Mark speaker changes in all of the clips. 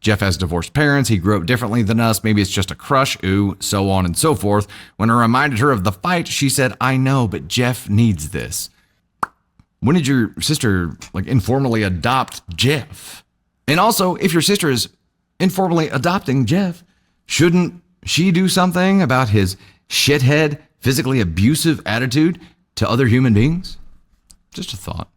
Speaker 1: Jeff has divorced parents. He grew up differently than us. Maybe it's just a crush. Ooh, so on and so forth. When I reminded her of the fight, she said, I know, but Jeff needs this. When did your sister informally adopt Jeff? And also, if your sister is informally adopting Jeff, shouldn't she do something about his shithead, physically abusive attitude to other human beings? Just a thought.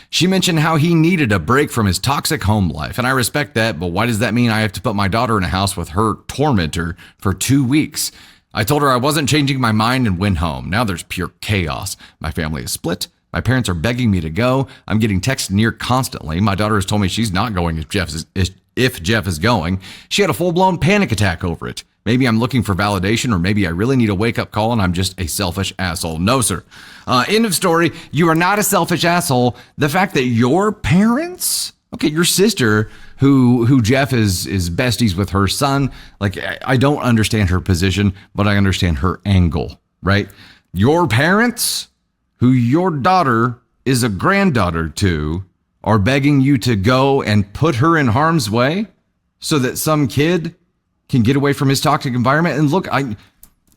Speaker 1: She mentioned how he needed a break from his toxic home life, and I respect that, but why does that mean I have to put my daughter in a house with her tormentor for 2 weeks? I told her I wasn't changing my mind and went home. Now there's pure chaos. My family is split. My parents are begging me to go. I'm getting texts near constantly. My daughter has told me she's not going if Jeff is going. She had a full-blown panic attack over it. Maybe I'm looking for validation, or maybe I really need a wake-up call and I'm just a selfish asshole. No, sir. End of story. You are not a selfish asshole. The fact that your parents, your sister, who Jeff is besties with her son, I don't understand her position, but I understand her angle, right? Your parents, who your daughter is a granddaughter to, are begging you to go and put her in harm's way so that some kid can get away from his toxic environment. And look,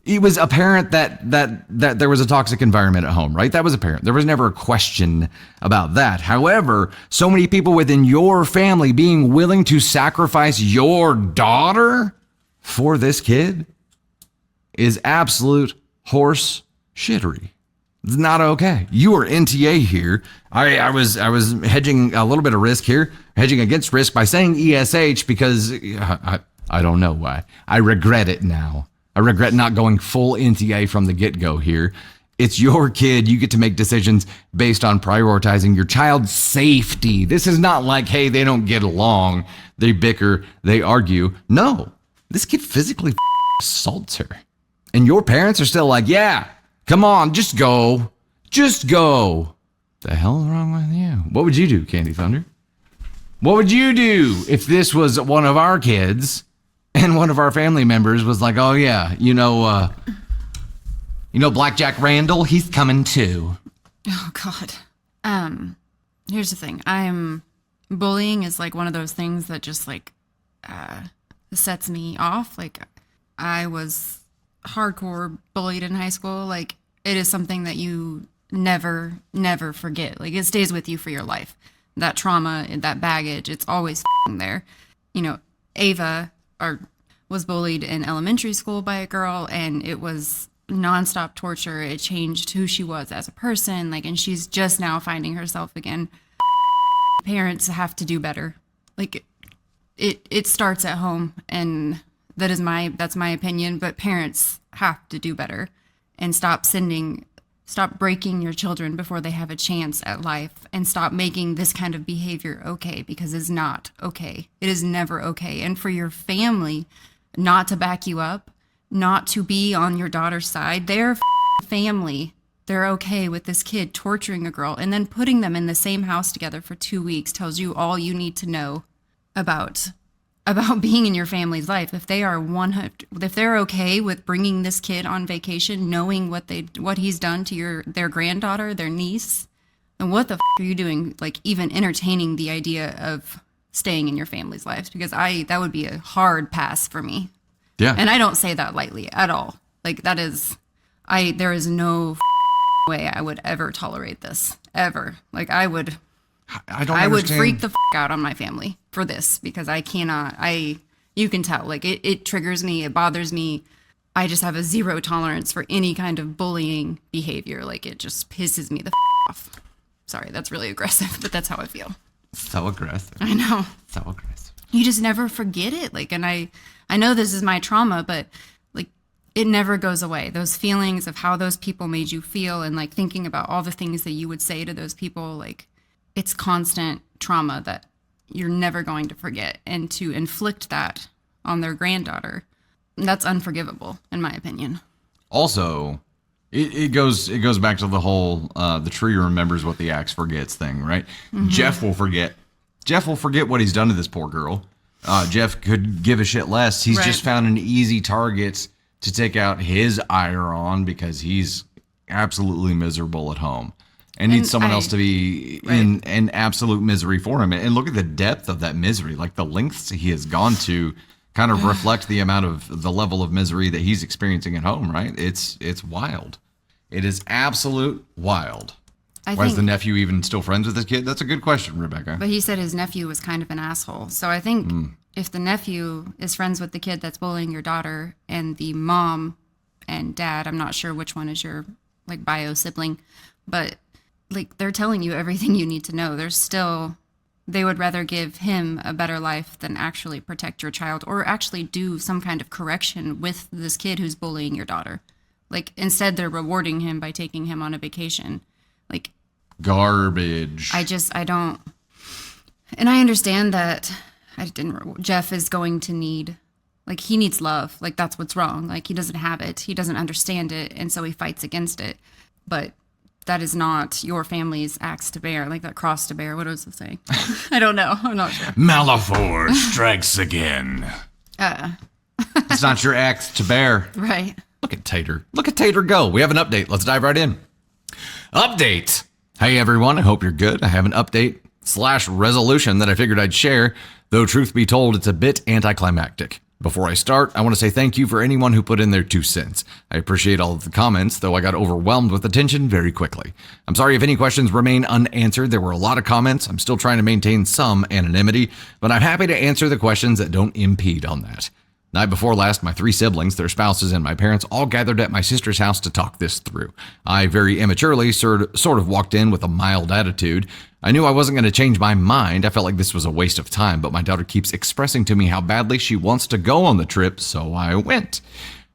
Speaker 1: it was apparent that there was a toxic environment at home, right? That was apparent. There was never a question about that. However, so many people within your family being willing to sacrifice your daughter for this kid is absolute horse shittery. It's not okay. You are NTA here. I was hedging a little bit of risk here, hedging against risk by saying ESH because I don't know why. I regret it now. I regret not going full NTA from the get-go here. It's your kid. You get to make decisions based on prioritizing your child's safety. This is not like, hey, they don't get along, they bicker, they argue. No, this kid physically assaults her. And your parents are still like, yeah, come on, just go. Just go. The hell is wrong with you? What would you do, Candy Thunder? What would you do if this was one of our kids and one of our family members was like, oh yeah, Blackjack Randall, he's coming too.
Speaker 2: Oh God. Here's the thing. Bullying is one of those things that just sets me off. I was hardcore bullied in high school. It is something that you never forget. It stays with you for your life. That trauma, that baggage, it's always there. Ava was bullied in elementary school by a girl, and it was nonstop torture. It changed who she was as a person, and she's just now finding herself again. Parents have to do better. It starts at home, and that's my opinion, but parents have to do better and stop breaking your children before they have a chance at life, and stop making this kind of behavior okay, because it's not okay. It is never okay. And for your family not to back you up, not to be on your daughter's side, their family, they're okay with this kid torturing a girl and then putting them in the same house together for 2 weeks tells you all you need to know about being in your family's life. If they are if they're okay with bringing this kid on vacation, knowing what he's done to their granddaughter, their niece, then what the are you doing? Even entertaining the idea of staying in your family's lives, because that would be a hard pass for me.
Speaker 1: Yeah.
Speaker 2: And I don't say that lightly at all. There is no way I would ever tolerate this ever. I would freak the out on my family for this, because I cannot, you can tell, it triggers me, it bothers me. I just have a zero tolerance for any kind of bullying behavior. It just pisses me the off. Sorry, that's really aggressive, but that's how I feel.
Speaker 1: So aggressive.
Speaker 2: I know.
Speaker 1: So aggressive.
Speaker 2: You just never forget it. And I know this is my trauma, but it never goes away. Those feelings of how those people made you feel, and thinking about all the things that you would say to those people, it's constant trauma that you're never going to forget. And to inflict that on their granddaughter, that's unforgivable, in my opinion.
Speaker 1: Also, it goes back to the whole the tree remembers what the axe forgets thing, right? Mm-hmm. Jeff will forget what he's done to this poor girl. Jeff could give a shit less. He's just found an easy target to take out his ire on, because he's absolutely miserable at home. and needs someone else to be
Speaker 2: Right.
Speaker 1: in absolute misery for him. And look at the depth of that misery, like the lengths he has gone to kind of reflect the amount of the level of misery that he's experiencing at home, right? It's wild. It is absolute wild. Why is the nephew even still friends with this kid? That's a good question, Rebecca.
Speaker 2: But he said his nephew was kind of an asshole. So I think if the nephew is friends with the kid that's bullying your daughter, and the mom and dad, I'm not sure which one is your like bio sibling, but like they're telling you everything you need to know. They would rather give him a better life than actually protect your child or actually do some kind of correction with this kid who's bullying your daughter. Like, instead, they're rewarding him by taking him on a vacation. Like,
Speaker 1: garbage.
Speaker 2: I don't. And I understand that Jeff is going to need, like, he needs love. Like, that's what's wrong. Like, he doesn't have it. He doesn't understand it. And so he fights against it. But that is not your family's axe to bear, like that cross to bear. What was it saying? I don't know. I'm not sure.
Speaker 1: Malafor strikes again. It's not your axe to bear.
Speaker 2: Right.
Speaker 1: Look at Tater. Look at Tater go. We have an update. Let's dive right in. Update. Hey, everyone. I hope you're good. I have an update/resolution that I figured I'd share, though truth be told, it's a bit anticlimactic. Before I start, I want to say thank you for anyone who put in their 2 cents. I appreciate all of the comments, though I got overwhelmed with attention very quickly. I'm sorry if any questions remain unanswered. There were a lot of comments. I'm still trying to maintain some anonymity, but I'm happy to answer the questions that don't impede on that. Night before last, my 3 siblings, their spouses, and my parents all gathered at my sister's house to talk this through. I very immaturely sort of walked in with a mild attitude. I knew I wasn't going to change my mind. I felt like this was a waste of time, but my daughter keeps expressing to me how badly she wants to go on the trip, so I went.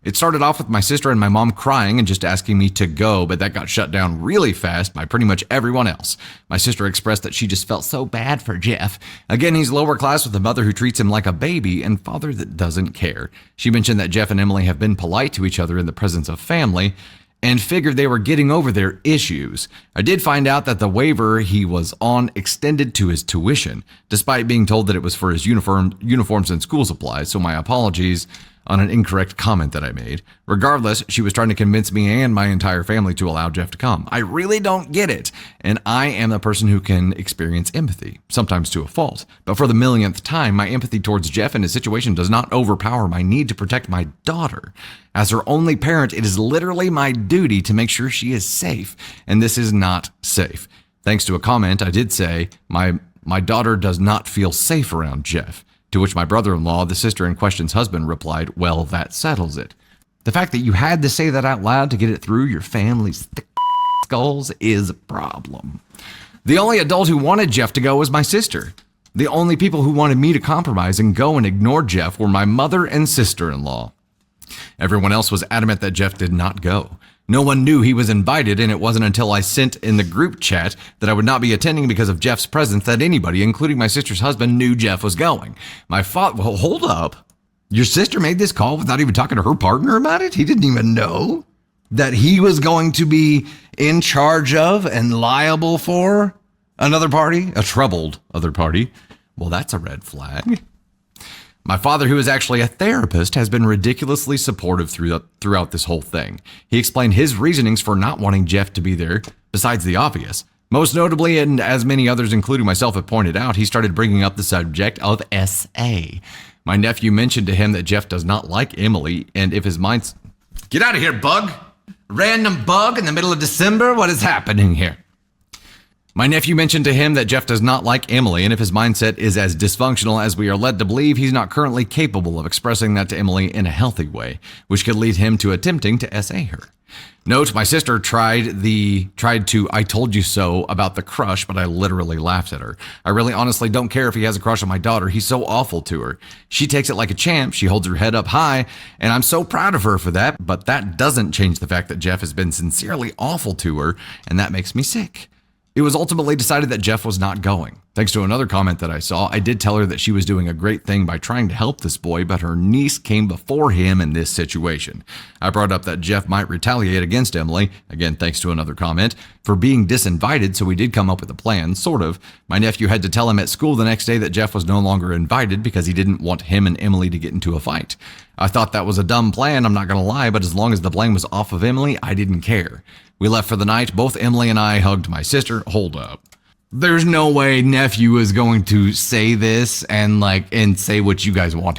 Speaker 1: It started off with my sister and my mom crying and just asking me to go, but that got shut down really fast by pretty much everyone else. My sister expressed that she just felt so bad for Jeff. Again, he's lower class with a mother who treats him like a baby and father that doesn't care. She mentioned that Jeff and Emily have been polite to each other in the presence of family and figured they were getting over their issues. I did find out that the waiver he was on extended to his tuition, despite being told that it was for his uniforms and school supplies, so my apologies on an incorrect comment that I made. Regardless, she was trying to convince me and my entire family to allow Jeff to come. I really don't get it, and I am the person who can experience empathy, sometimes to a fault. But for the millionth time, my empathy towards Jeff and his situation does not overpower my need to protect my daughter. As her only parent, it is literally my duty to make sure she is safe, and this is not safe. Thanks to a comment, I did say, my daughter does not feel safe around Jeff. To which my brother-in-law, the sister in question's husband, replied, well, that settles it. The fact that you had to say that out loud to get it through your family's thick skulls is a problem. The only adult who wanted Jeff to go was my sister. The only people who wanted me to compromise and go and ignore Jeff were my mother and sister-in-law. Everyone else was adamant that Jeff did not go. No one knew he was invited, and it wasn't until I sent in the group chat that I would not be attending because of Jeff's presence that anybody, including my sister's husband, knew Jeff was going. Well, hold up. Your sister made this call without even talking to her partner about it? He didn't even know that he was going to be in charge of and liable for another party, a troubled other party. Well, that's a red flag. My father, who is actually a therapist, has been ridiculously supportive throughout this whole thing. He explained his reasonings for not wanting Jeff to be there, besides the obvious. Most notably, and as many others, including myself, have pointed out, he started bringing up the subject of SA. My nephew mentioned to him that Jeff does not like Emily, and if his mind's... Get out of here, bug! Random bug in the middle of December? What is happening here? My nephew mentioned to him that Jeff does not like Emily, and if his mindset is as dysfunctional as we are led to believe, he's not currently capable of expressing that to Emily in a healthy way, which could lead him to attempting to SA her. Note, my sister tried to I told you so about the crush, but I literally laughed at her. I really honestly don't care if he has a crush on my daughter. He's so awful to her. She takes it like a champ. She holds her head up high, and I'm so proud of her for that, but that doesn't change the fact that Jeff has been sincerely awful to her, and that makes me sick. It was ultimately decided that Jeff was not going. Thanks to another comment that I saw, I did tell her that she was doing a great thing by trying to help this boy, but her niece came before him in this situation. I brought up that Jeff might retaliate against Emily, again thanks to another comment, for being disinvited, so we did come up with a plan, sort of. My nephew had to tell him at school the next day that Jeff was no longer invited because he didn't want him and Emily to get into a fight. I thought that was a dumb plan, I'm not going to lie, but as long as the blame was off of Emily, I didn't care. We left for the night. Both Emily and I hugged my sister. Hold up. There's no way Nephew is going to say this and say what you guys want him